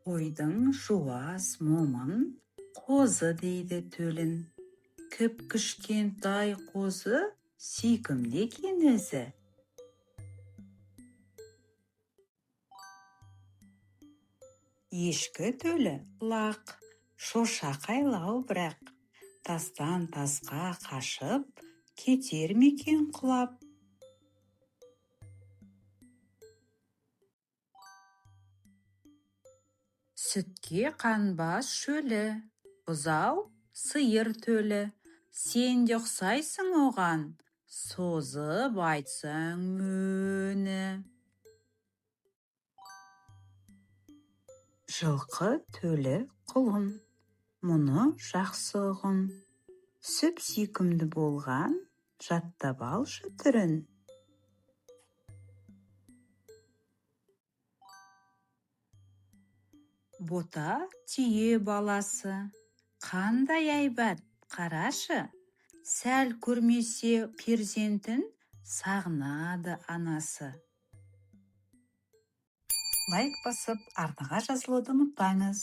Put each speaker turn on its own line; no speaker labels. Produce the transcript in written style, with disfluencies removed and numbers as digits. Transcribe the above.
Қойдың жуас момын, қозы дейді төлін. Кіп кішкентай қозы, сүйкімді екен өзі. Ешкі төлі лақ, шоша қайлау бірақ. Тастан тасқа қашып, кетер мекен құлап. Сүтке қанбас шөлі, бұзау сиыр төлі. Сен де ұқсайсың оған, созып айтсаң мөні. Жылқы төлі құлын, мұны жақсы ұғын. Сүп сүйкімді болған, жаттап алшы түрін. Бота түйе баласы, қандай айбат, қарашы. Сәл көрмесе перзентін, сағынады анасы. Лайк басып, арнаға жазылуды ұмытпаңыз.